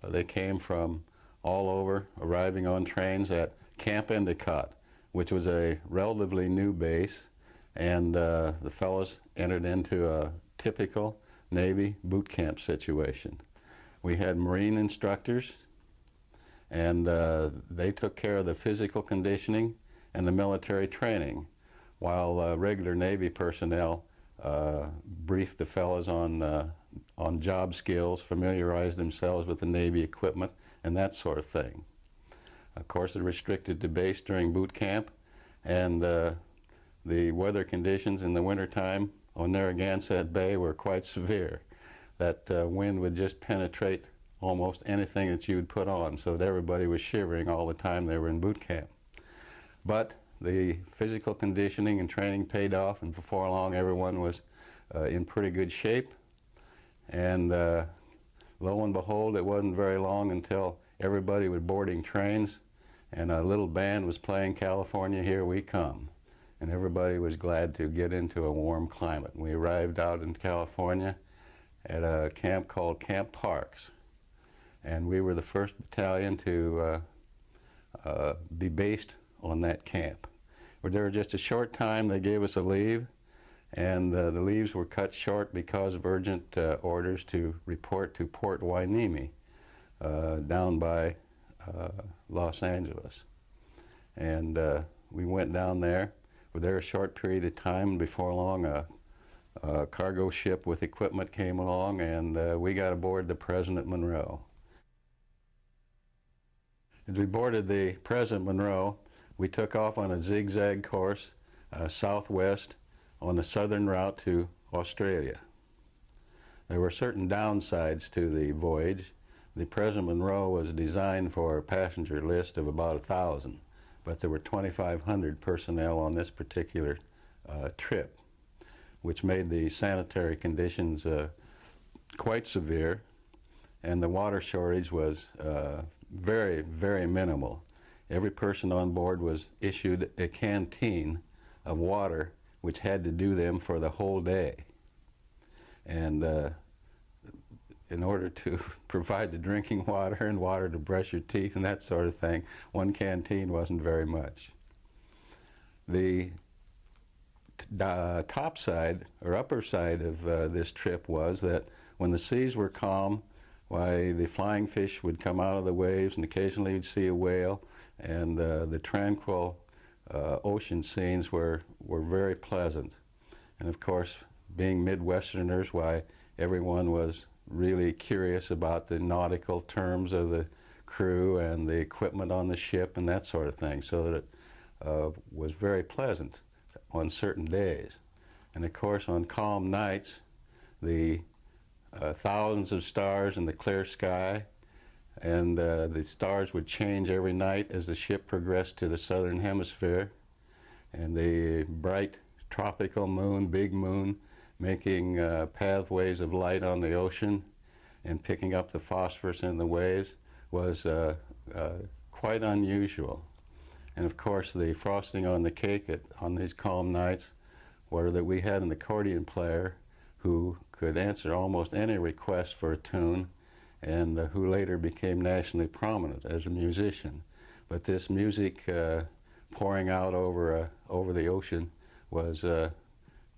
They came from all over, arriving on trains at Camp Endicott, which was a relatively new base, and the fellows entered into a typical Navy boot camp situation. We had Marine instructors, and they took care of the physical conditioning and the military training, while regular Navy personnel briefed the fellows on job skills, familiarized themselves with the Navy equipment, and that sort of thing. Of course, it restricted to base during boot camp, and the weather conditions in the wintertime on Narragansett Bay were quite severe. That wind would just penetrate almost anything that you would put on, so that everybody was shivering all the time they were in boot camp. But the physical conditioning and training paid off, and before long everyone was in pretty good shape. And lo and behold, it wasn't very long until everybody was boarding trains, and a little band was playing "California, Here We Come." And everybody was glad to get into a warm climate. We arrived out in California at a camp called Camp Parks. And we were the first battalion to be based on that camp. We were there just a short time. They gave us a leave, and the leaves were cut short because of urgent orders to report to Port Hueneme down by Los Angeles. And we went down there. We were there a short period of time. Before long, a cargo ship with equipment came along, and we got aboard the President Monroe. As we boarded the President Monroe, we took off on a zigzag course southwest on the southern route to Australia. There were certain downsides to the voyage. The President Monroe was designed for a passenger list of about 1,000, but there were 2,500 personnel on this particular trip, which made the sanitary conditions quite severe, and the water shortage was very, very minimal. Every person on board was issued a canteen of water which had to do them for the whole day. And in order to provide the drinking water and water to brush your teeth and that sort of thing, one canteen wasn't very much. The top side or upper side of this trip was that when the seas were calm, why, the flying fish would come out of the waves, and occasionally you'd see a whale, and the tranquil ocean scenes were very pleasant. And of course, being Midwesterners, why, everyone was really curious about the nautical terms of the crew and the equipment on the ship and that sort of thing, so that it was very pleasant on certain days. And of course, on calm nights, the thousands of stars in the clear sky, and the stars would change every night as the ship progressed to the southern hemisphere, and the bright tropical moon, big moon, making pathways of light on the ocean and picking up the phosphorus in the waves was quite unusual. And of course, the frosting on the cake on these calm nights were that we had an accordion player who could answer almost any request for a tune, and who later became nationally prominent as a musician. But this music pouring out over the ocean was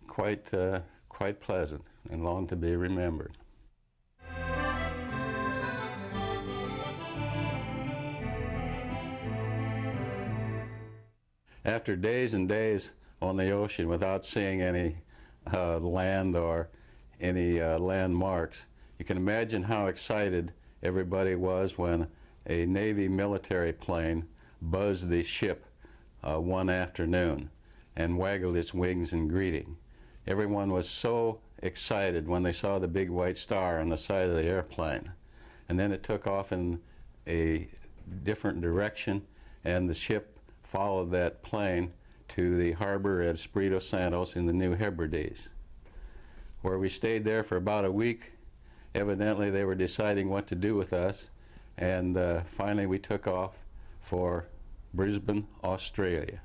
quite pleasant and long to be remembered. After days and days on the ocean without seeing any land or any landmarks, you can imagine how excited everybody was when a Navy military plane buzzed the ship one afternoon and waggled its wings in greeting. Everyone was so excited when they saw the big white star on the side of the airplane. And then it took off in a different direction, and the ship followed that plane to the harbor at Espiritu Santos in the New Hebrides, where we stayed there for about a week. Evidently they were deciding what to do with us, and finally we took off for Brisbane, Australia.